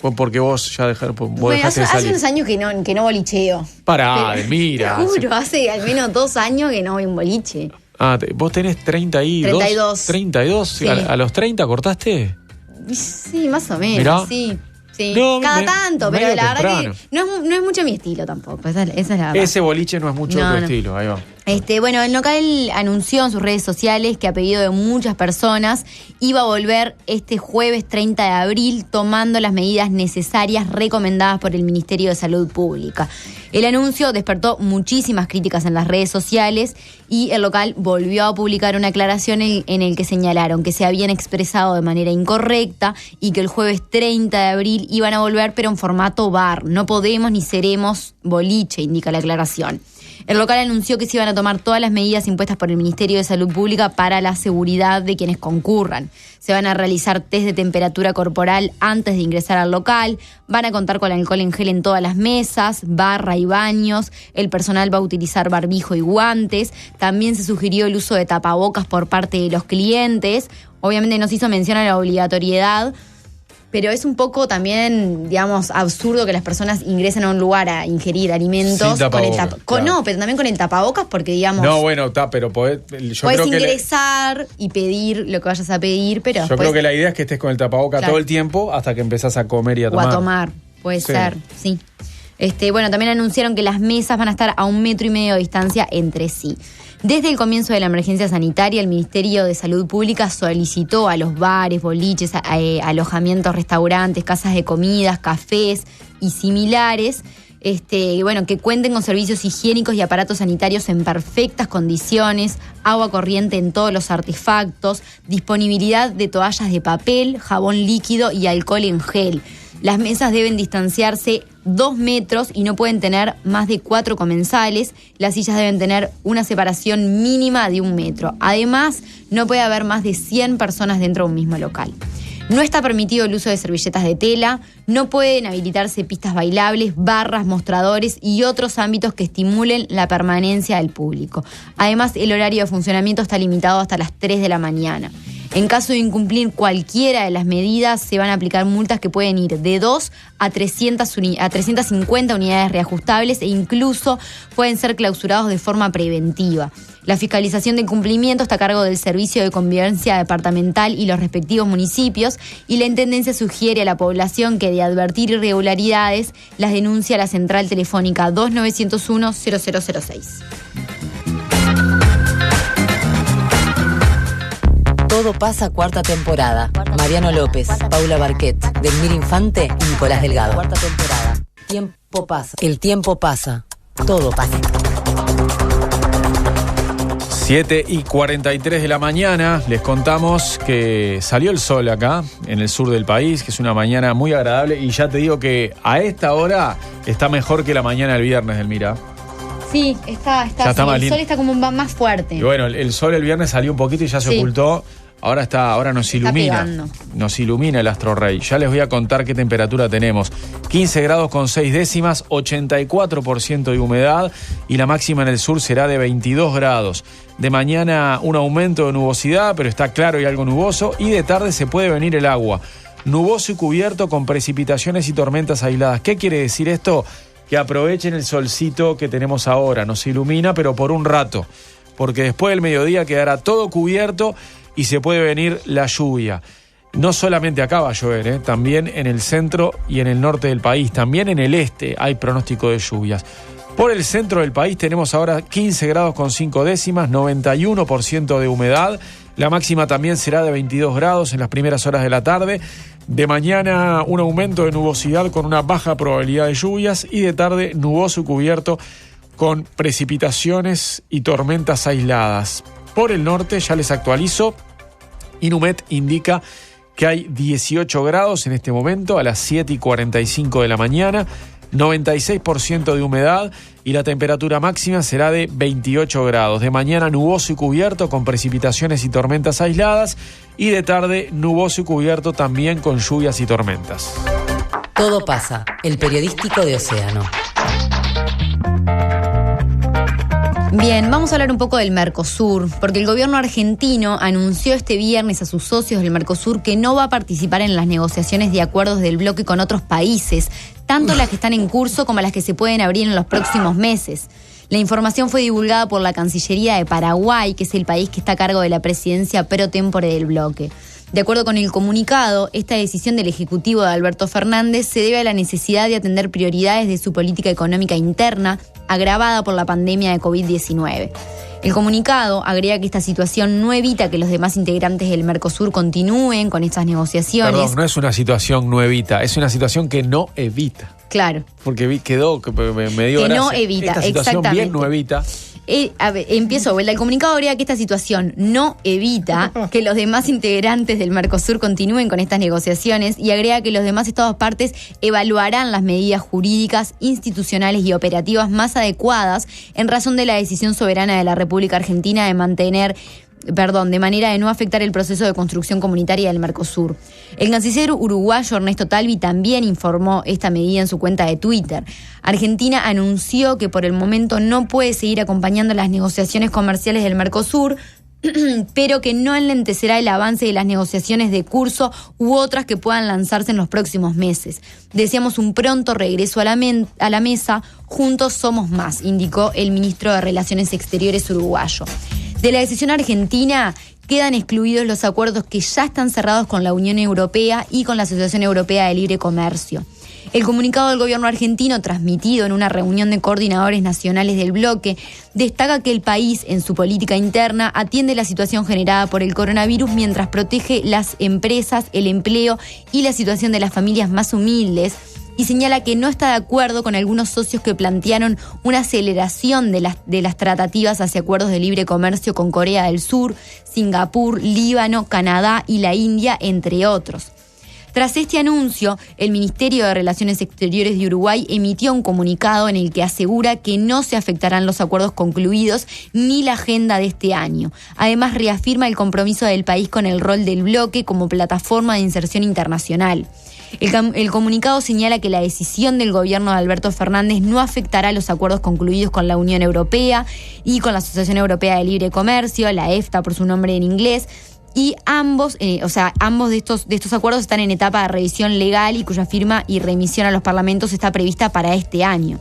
¿O porque vos ya dejaste de salir? Hace unos años que no bolicheo. Mira. Te juro, hace al menos 2 años que no voy a un boliche. Ah, vos tenés 32. 32. Sí. ¿A los 30 cortaste? Sí, más o menos. Mirá. Sí. No, cada tanto, pero la temprano. verdad que no es mucho mi estilo tampoco. Esa es la verdad. Ese boliche no es mucho tu estilo, ahí va. Bueno, el local anunció en sus redes sociales que a pedido de muchas personas iba a volver este jueves 30 de abril tomando las medidas necesarias recomendadas por el Ministerio de Salud Pública. El anuncio despertó muchísimas críticas en las redes sociales y el local volvió a publicar una aclaración en el que señalaron que se habían expresado de manera incorrecta y que el jueves 30 de abril iban a volver, pero en formato bar. No podemos ni seremos boliche, indica la aclaración. El local anunció que se iban a tomar todas las medidas impuestas por el Ministerio de Salud Pública para la seguridad de quienes concurran. Se van a realizar test de temperatura corporal antes de ingresar al local, van a contar con alcohol en gel en todas las mesas, barra y baños, el personal va a utilizar barbijo y guantes, también se sugirió el uso de tapabocas por parte de los clientes. Obviamente no se hizo mención a la obligatoriedad, pero es un poco también, digamos, absurdo que las personas ingresen a un lugar a ingerir alimentos con el tapabocas. Claro. No, pero también con el tapabocas porque, digamos... No, bueno, pero podés ingresar y pedir lo que vayas a pedir, pero yo creo que la idea es que estés con el tapabocas todo el tiempo hasta que empezás a comer y a tomar. O a tomar, puede ser, sí. Bueno, también anunciaron que las mesas van a estar a 1,5 metros de distancia entre sí. Desde el comienzo de la emergencia sanitaria, el Ministerio de Salud Pública solicitó a los bares, boliches, alojamientos, restaurantes, casas de comidas, cafés y similares, que cuenten con servicios higiénicos y aparatos sanitarios en perfectas condiciones, agua corriente en todos los artefactos, disponibilidad de toallas de papel, jabón líquido y alcohol en gel. Las mesas deben distanciarse 2 metros y no pueden tener más de 4 comensales. Las sillas deben tener una separación mínima de 1 metro. Además, no puede haber más de 100 personas dentro de un mismo local. No está permitido el uso de servilletas de tela, no pueden habilitarse pistas bailables, barras, mostradores y otros ámbitos que estimulen la permanencia del público. Además, el horario de funcionamiento está limitado hasta las 3 de la mañana. En caso de incumplir cualquiera de las medidas, se van a aplicar multas que pueden ir de 2 a 350 unidades reajustables e incluso pueden ser clausurados de forma preventiva. La fiscalización de cumplimiento está a cargo del Servicio de Convivencia Departamental y los respectivos municipios, y la Intendencia sugiere a la población que de advertir irregularidades las denuncia a la central telefónica 2901-0006. Todo pasa, 4ª temporada. Mariano López, Paula Barquet, Delmir Infante y Nicolás Delgado. 4ª temporada. Tiempo pasa. El tiempo pasa. Todo pasa. 7:43 de la mañana, les contamos que salió el sol acá, en el sur del país, que es una mañana muy agradable, y ya te digo que a esta hora está mejor que la mañana del viernes, Delmira. Sí, está el sol está como más fuerte. Y bueno, el sol el viernes salió un poquito y ya se ocultó. Ahora nos ilumina. Nos ilumina el astro rey. Ya les voy a contar qué temperatura tenemos. 15 grados con 6 décimas, 84% de humedad, y la máxima en el sur será de 22 grados. De mañana un aumento de nubosidad, pero está claro y algo nuboso, y de tarde se puede venir el agua. Nuboso y cubierto con precipitaciones y tormentas aisladas. ¿Qué quiere decir esto? Que aprovechen el solcito que tenemos ahora. Nos ilumina, pero por un rato, porque después del mediodía quedará todo cubierto y se puede venir la lluvia. No solamente acá va a llover, también en el centro y en el norte del país, también en el este hay pronóstico de lluvias. Por el centro del país tenemos ahora 15 grados con 5 décimas, 91% de humedad. La máxima también será de 22 grados en las primeras horas de la tarde. De mañana un aumento de nubosidad con una baja probabilidad de lluvias, y de tarde nuboso y cubierto con precipitaciones y tormentas aisladas. Por el norte, ya les actualizo, Inumet indica que hay 18 grados en este momento a las 7:45 de la mañana, 96% de humedad, y la temperatura máxima será de 28 grados. De mañana nuboso y cubierto con precipitaciones y tormentas aisladas, y de tarde nuboso y cubierto también con lluvias y tormentas. Todo pasa, el periodístico de Océano. Bien, vamos a hablar un poco del Mercosur, porque el gobierno argentino anunció este viernes a sus socios del Mercosur que no va a participar en las negociaciones de acuerdos del bloque con otros países, tanto las que están en curso como las que se pueden abrir en los próximos meses. La información fue divulgada por la Cancillería de Paraguay, que es el país que está a cargo de la presidencia pro tempore del bloque. De acuerdo con el comunicado, esta decisión del Ejecutivo de Alberto Fernández se debe a la necesidad de atender prioridades de su política económica interna, agravada por la pandemia de COVID-19. El comunicado agrega que esta situación no evita que los demás integrantes del Mercosur continúen con estas negociaciones. Perdón, no es una situación no evita, es una situación que no evita. Claro. Porque quedó, me dio que gracia. No evita, esta situación exactamente. Bien no evita. Empiezo, vuelta. El comunicado agrega que esta situación no evita que los demás integrantes del Mercosur continúen con estas negociaciones y agrega que los demás estados partes evaluarán las medidas jurídicas, institucionales y operativas más adecuadas en razón de la decisión soberana de la República Argentina de manera de no afectar el proceso de construcción comunitaria del Mercosur. El canciller uruguayo Ernesto Talvi también informó esta medida en su cuenta de Twitter. Argentina anunció que por el momento no puede seguir acompañando las negociaciones comerciales del Mercosur, pero que no enlentecerá el avance de las negociaciones de curso u otras que puedan lanzarse en los próximos meses. Deseamos un pronto regreso a la mesa. Juntos somos más, indicó el ministro de Relaciones Exteriores uruguayo. De la decisión argentina quedan excluidos los acuerdos que ya están cerrados con la Unión Europea y con la Asociación Europea de Libre Comercio. El comunicado del gobierno argentino, transmitido en una reunión de coordinadores nacionales del bloque, destaca que el país, en su política interna, atiende la situación generada por el coronavirus mientras protege las empresas, el empleo y la situación de las familias más humildes, y señala que no está de acuerdo con algunos socios que plantearon una aceleración de las tratativas hacia acuerdos de libre comercio con Corea del Sur, Singapur, Líbano, Canadá y la India, entre otros. Tras este anuncio, el Ministerio de Relaciones Exteriores de Uruguay emitió un comunicado en el que asegura que no se afectarán los acuerdos concluidos ni la agenda de este año. Además, reafirma el compromiso del país con el rol del bloque como plataforma de inserción internacional. El comunicado señala que la decisión del gobierno de Alberto Fernández no afectará los acuerdos concluidos con la Unión Europea y con la Asociación Europea de Libre Comercio, la EFTA por su nombre en inglés, y ambos de estos acuerdos están en etapa de revisión legal y cuya firma y remisión a los parlamentos está prevista para este año.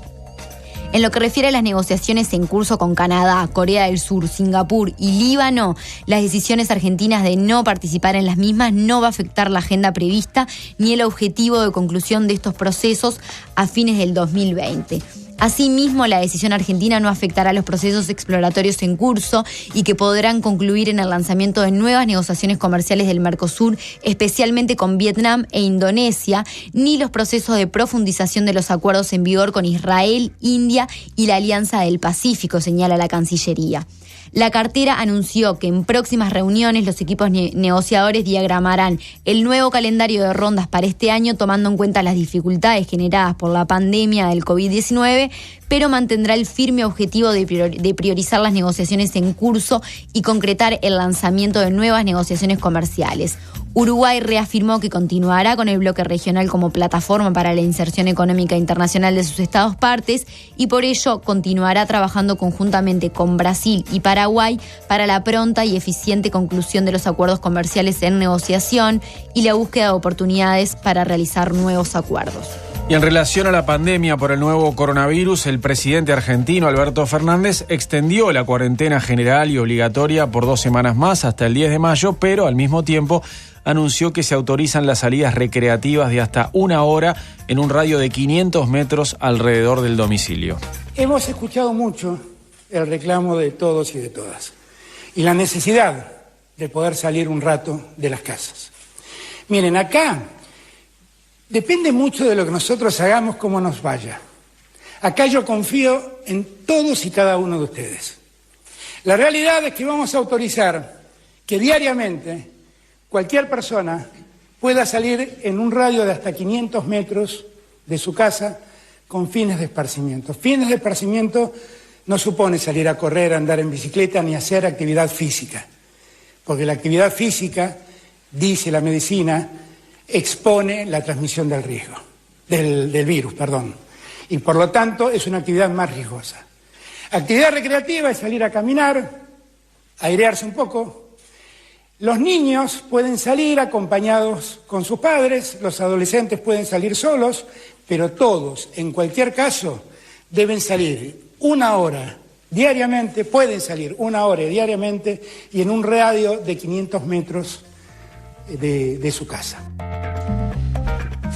En lo que refiere a las negociaciones en curso con Canadá, Corea del Sur, Singapur y Líbano, las decisiones argentinas de no participar en las mismas no va a afectar la agenda prevista ni el objetivo de conclusión de estos procesos a fines del 2020. Asimismo, la decisión argentina no afectará los procesos exploratorios en curso y que podrán concluir en el lanzamiento de nuevas negociaciones comerciales del Mercosur, especialmente con Vietnam e Indonesia, ni los procesos de profundización de los acuerdos en vigor con Israel, India y la Alianza del Pacífico, señala la Cancillería. La cartera anunció que en próximas reuniones los equipos negociadores diagramarán el nuevo calendario de rondas para este año, tomando en cuenta las dificultades generadas por la pandemia del COVID-19, pero mantendrá el firme objetivo de priorizar las negociaciones en curso y concretar el lanzamiento de nuevas negociaciones comerciales. Uruguay reafirmó que continuará con el bloque regional como plataforma para la inserción económica internacional de sus estados partes y por ello continuará trabajando conjuntamente con Brasil y Paraguay para la pronta y eficiente conclusión de los acuerdos comerciales en negociación y la búsqueda de oportunidades para realizar nuevos acuerdos. Y en relación a la pandemia por el nuevo coronavirus, el presidente argentino Alberto Fernández extendió la cuarentena general y obligatoria por 2 semanas más hasta el 10 de mayo, pero al mismo tiempo anunció que se autorizan las salidas recreativas de hasta 1 hora en un radio de 500 metros alrededor del domicilio. Hemos escuchado mucho el reclamo de todos y de todas y la necesidad de poder salir un rato de las casas. Miren, acá depende mucho de lo que nosotros hagamos, cómo nos vaya. Acá yo confío en todos y cada uno de ustedes. La realidad es que vamos a autorizar que diariamente cualquier persona pueda salir en un radio de hasta 500 metros de su casa con fines de esparcimiento. Fines de esparcimiento no supone salir a correr, andar en bicicleta ni hacer actividad física, porque la actividad física, dice la medicina, expone la transmisión del virus, y por lo tanto es una actividad más riesgosa. Actividad recreativa es salir a caminar, airearse un poco. Los niños pueden salir acompañados con sus padres, los adolescentes pueden salir solos, pero todos, en cualquier caso, deben salir 1 hora diariamente, pueden salir 1 hora diariamente y en un radio de 500 metros de su casa.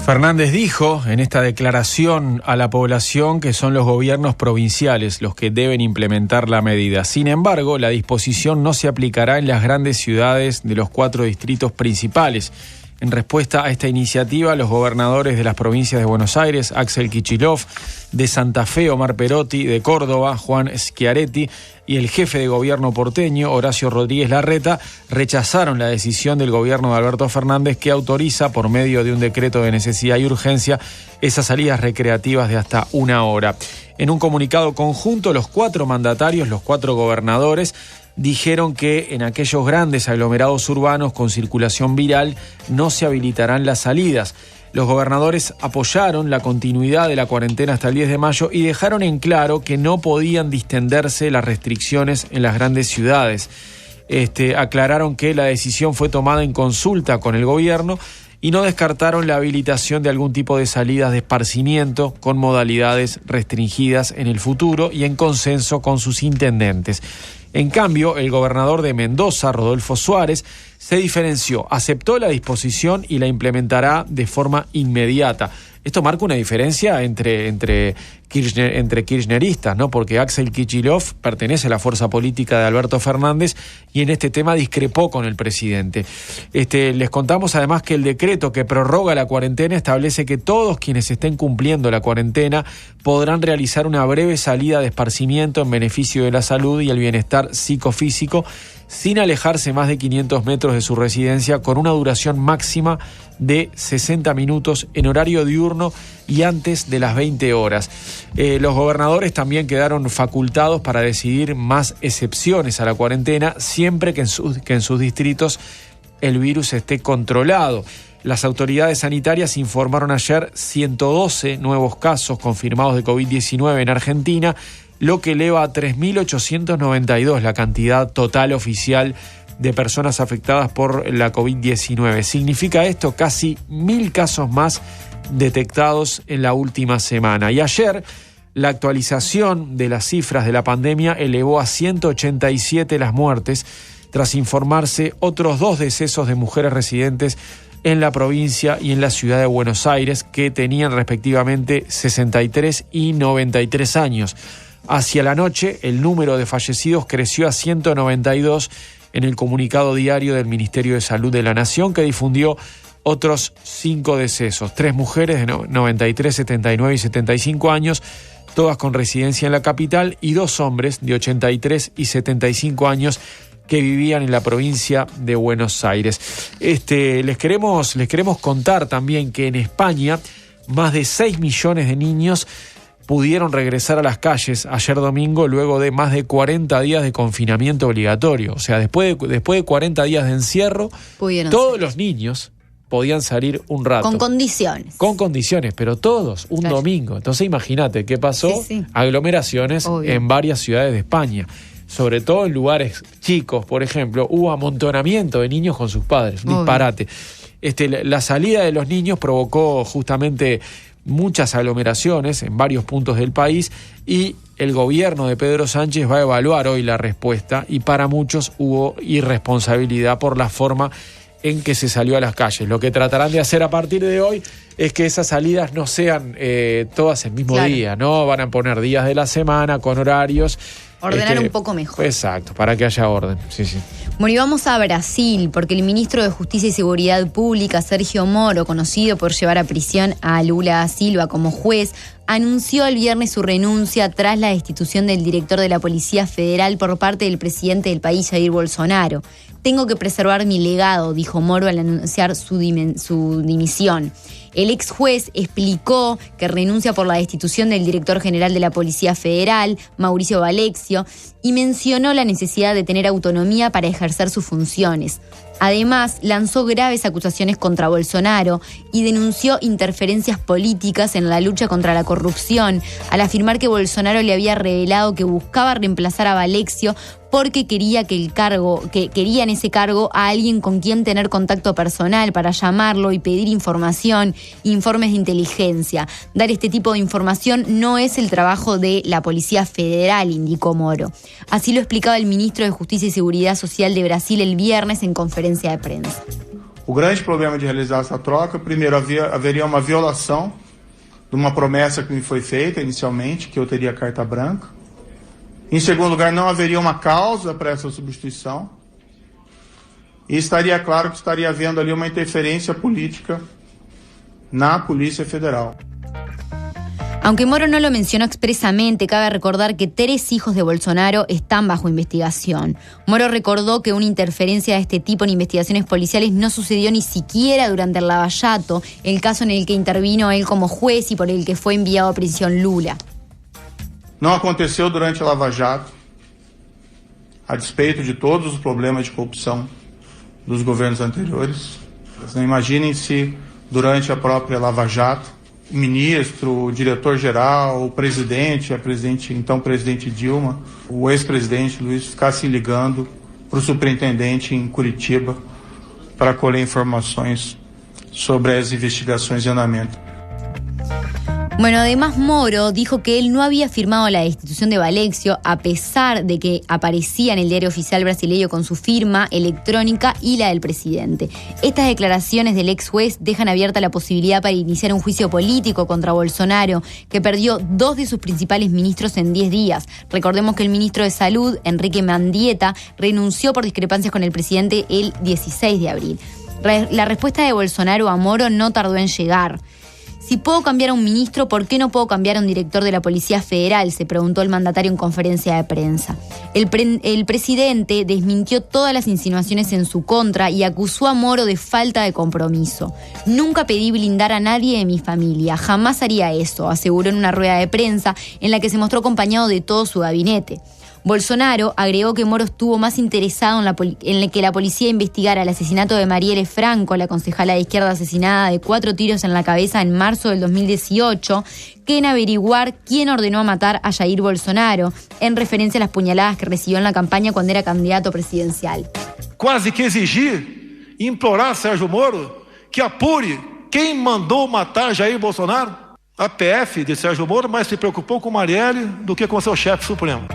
Fernández dijo en esta declaración a la población que son los gobiernos provinciales los que deben implementar la medida. Sin embargo, la disposición no se aplicará en las grandes ciudades de los 4 distritos principales. En respuesta a esta iniciativa, los gobernadores de las provincias de Buenos Aires, Axel Kicillof, de Santa Fe, Omar Perotti, de Córdoba, Juan Schiaretti, y el jefe de gobierno porteño, Horacio Rodríguez Larreta, rechazaron la decisión del gobierno de Alberto Fernández que autoriza, por medio de un decreto de necesidad y urgencia, esas salidas recreativas de hasta 1 hora. En un comunicado conjunto, los 4 mandatarios, los 4 gobernadores, dijeron que en aquellos grandes aglomerados urbanos con circulación viral no se habilitarán las salidas. Los gobernadores apoyaron la continuidad de la cuarentena hasta el 10 de mayo y dejaron en claro que no podían distenderse las restricciones en las grandes ciudades. Aclararon que la decisión fue tomada en consulta con el gobierno y no descartaron la habilitación de algún tipo de salidas de esparcimiento con modalidades restringidas en el futuro y en consenso con sus intendentes. En cambio, el gobernador de Mendoza, Rodolfo Suárez, se diferenció, aceptó la disposición y la implementará de forma inmediata. Esto marca una diferencia entre kirchneristas, ¿no? Porque Axel Kicillof pertenece a la fuerza política de Alberto Fernández y en este tema discrepó con el presidente. Les contamos además que el decreto que prorroga la cuarentena establece que todos quienes estén cumpliendo la cuarentena podrán realizar una breve salida de esparcimiento en beneficio de la salud y el bienestar psicofísico sin alejarse más de 500 metros de su residencia, con una duración máxima de 60 minutos en horario diurno y antes de las 20 horas. Los gobernadores también quedaron facultados para decidir más excepciones a la cuarentena, siempre que en sus distritos el virus esté controlado. Las autoridades sanitarias informaron ayer 112 nuevos casos confirmados de COVID-19 en Argentina, lo que eleva a 3.892 la cantidad total oficial de personas afectadas por la COVID-19. Significa esto casi 1.000 casos más detectados en la última semana. Y ayer, la actualización de las cifras de la pandemia elevó a 187 las muertes, tras informarse otros 2 decesos de mujeres residentes en la provincia y en la ciudad de Buenos Aires, que tenían respectivamente 63 y 93 años. Hacia la noche, el número de fallecidos creció a 192 en el comunicado diario del Ministerio de Salud de la Nación, que difundió otros 5 decesos. 3 mujeres de 93, 79 y 75 años, todas con residencia en la capital, y 2 hombres de 83 y 75 años que vivían en la provincia de Buenos Aires. Les queremos contar también que en España más de 6 millones de niños pudieron regresar a las calles ayer domingo luego de más de 40 días de confinamiento obligatorio. O sea, después de 40 días de encierro, todos los niños podían salir un rato. Con condiciones. Con condiciones, pero todos, un domingo. Entonces imagínate qué pasó. Sí. Aglomeraciones en varias ciudades de España. Sobre todo en lugares chicos, por ejemplo, hubo amontonamiento de niños con sus padres. Disparate. La salida de los niños provocó justamente muchas aglomeraciones en varios puntos del país y el gobierno de Pedro Sánchez va a evaluar hoy la respuesta, y para muchos hubo irresponsabilidad por la forma en que se salió a las calles. Lo que tratarán de hacer a partir de hoy es que esas salidas no sean todas el mismo día, ¿no? Van a poner días de la semana con horarios. Ordenar un poco mejor. Exacto, para que haya orden. Sí. Bueno, y vamos a Brasil, porque el ministro de Justicia y Seguridad Pública, Sergio Moro, conocido por llevar a prisión a Lula da Silva como juez, anunció el viernes su renuncia tras la destitución del director de la Policía Federal por parte del presidente del país, Jair Bolsonaro. Tengo que preservar mi legado, dijo Moro al anunciar su dimisión. El ex juez explicó que renuncia por la destitución del director general de la Policía Federal, Mauricio Valexio, y mencionó la necesidad de tener autonomía para ejercer sus funciones. Además, lanzó graves acusaciones contra Bolsonaro y denunció interferencias políticas en la lucha contra la corrupción, al afirmar que Bolsonaro le había revelado que buscaba reemplazar a Valexio porque quería en ese cargo a alguien con quien tener contacto personal para llamarlo y pedir información, informes de inteligencia. Dar este tipo de información no es el trabajo de la Policía Federal, indicó Moro. Así lo explicaba el ministro de Justicia y Seguridad Social de Brasil el viernes en conferencia de prensa. O grande problema de realizar essa troca, primeiro, haveria uma violação de uma promessa que me foi feita inicialmente, que eu teria carta branca. Em segundo lugar, não haveria uma causa para essa substituição. E estaria claro que estaria havendo ali uma interferência política na Polícia Federal. Aunque Moro no lo mencionó expresamente, cabe recordar que 3 hijos de Bolsonaro están bajo investigación. Moro recordó que una interferencia de este tipo en investigaciones policiales no sucedió ni siquiera durante el Lava Jato, el caso en el que intervino él como juez y por el que fue enviado a prisión Lula. Não aconteceu durante a Lava Jato, a despeito de todos os problemas de corrupção dos governos anteriores. Imaginem se durante a própria Lava Jato, o ministro, o diretor-geral, o presidente, então presidente Dilma, o ex-presidente Luiz ficassem ligando para o superintendente em Curitiba para colher informações sobre as investigações em andamento. Bueno, además Moro dijo que él no había firmado la destitución de Valexio a pesar de que aparecía en el diario oficial brasileño con su firma electrónica y la del presidente. Estas declaraciones del ex juez dejan abierta la posibilidad para iniciar un juicio político contra Bolsonaro, que perdió 2 de sus principales ministros en 10 días. Recordemos que el ministro de Salud, Enrique Mandetta, renunció por discrepancias con el presidente el 16 de abril. La respuesta de Bolsonaro a Moro no tardó en llegar. Si puedo cambiar a un ministro, ¿por qué no puedo cambiar a un director de la Policía Federal?, se preguntó el mandatario en conferencia de prensa. El presidente desmintió todas las insinuaciones en su contra y acusó a Moro de falta de compromiso. Nunca pedí blindar a nadie de mi familia, jamás haría eso, aseguró en una rueda de prensa en la que se mostró acompañado de todo su gabinete. Bolsonaro agregó que Moro estuvo más interesado en que la policía investigara el asesinato de Marielle Franco, la concejala de izquierda asesinada de 4 tiros en la cabeza en marzo del 2018, que en averiguar quién ordenó matar a Jair Bolsonaro, en referencia a las puñaladas que recibió en la campaña cuando era candidato presidencial. Quase que exigir, implorar a Sérgio Moro que apure quem mandou matar Jair Bolsonaro. A PF de Sérgio Moro mais se preocupou com Marielle do que com seu chefe supremo.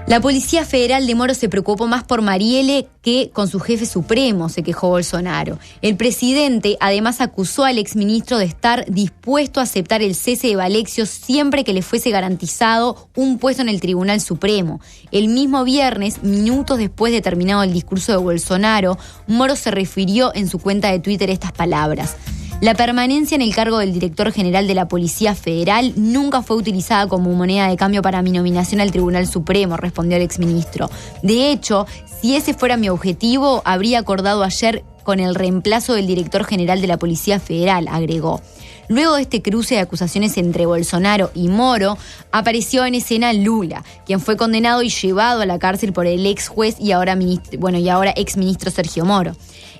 La Policía Federal de Moro se preocupó más por Marielle que con su jefe supremo, se quejó Bolsonaro. El presidente además acusó al exministro de estar dispuesto a aceptar el cese de Valexio siempre que le fuese garantizado un puesto en el Tribunal Supremo. El mismo viernes, minutos después de terminado el discurso de Bolsonaro, Moro se refirió en su cuenta de Twitter estas palabras: la permanencia en el cargo del director general de la Policía Federal nunca fue utilizada como moneda de cambio para mi nominación al Tribunal Supremo, respondió el exministro. De hecho, si ese fuera mi objetivo, habría acordado ayer con el reemplazo del director general de la Policía Federal, agregó. Luego de este cruce de acusaciones entre Bolsonaro y Moro, apareció en escena Lula, quien fue condenado y llevado a la cárcel por el ex juez y ahora ex ministro Sergio Moro.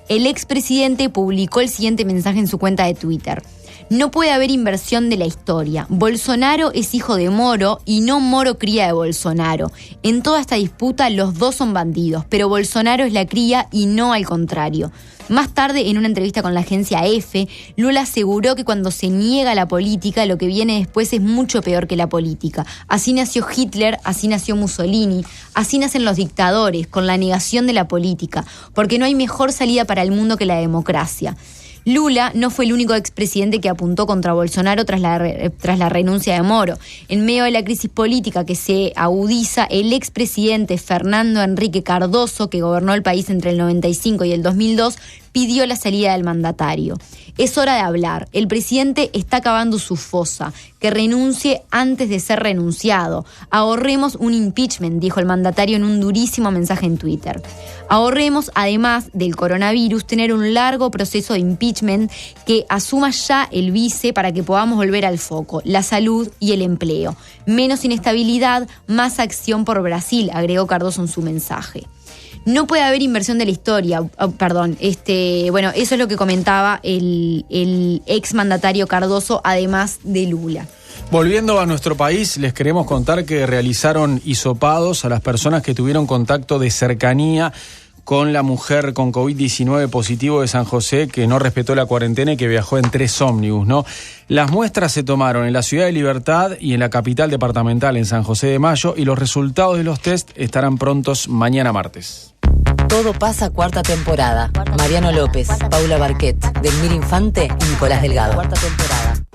El expresidente publicó el siguiente mensaje en su cuenta de Twitter: no puede haber inversión de la historia. Bolsonaro es hijo de Moro y no Moro cría de Bolsonaro. En toda esta disputa los dos son bandidos, pero Bolsonaro es la cría y no al contrario. Más tarde, en una entrevista con la agencia EFE, Lula aseguró que cuando se niega la política, lo que viene después es mucho peor que la política. Así nació Hitler, así nació Mussolini, así nacen los dictadores, con la negación de la política, porque no hay mejor salida para el mundo que la democracia. Lula no fue el único expresidente que apuntó contra Bolsonaro tras la renuncia de Moro. En medio de la crisis política que se agudiza, el expresidente Fernando Henrique Cardoso, que gobernó el país entre el 95 y el 2002, pidió la salida del mandatario. Es hora de hablar. El presidente está cavando su fosa. Que renuncie antes de ser renunciado. Ahorremos un impeachment, dijo el mandatario en un durísimo mensaje en Twitter. Ahorremos, además del coronavirus, tener un largo proceso de impeachment que asuma ya el vice para que podamos volver al foco, la salud y el empleo. Menos inestabilidad, más acción por Brasil, agregó Cardoso en su mensaje. No puede haber inversión de la historia. Eso es lo que comentaba el exmandatario Cardoso, además de Lula. Volviendo a nuestro país, les queremos contar que realizaron hisopados a las personas que tuvieron contacto de cercanía con la mujer con COVID-19 positivo de San José, que no respetó la cuarentena y que viajó en 3 ómnibus, ¿no? Las muestras se tomaron en la Ciudad de Libertad y en la capital departamental, en San José de Mayo, y los resultados de los test estarán prontos mañana martes. Todo pasa, cuarta temporada. Mariano López, Paula Barquet, Delmir Infante y Nicolás Delgado. Cuarta temporada.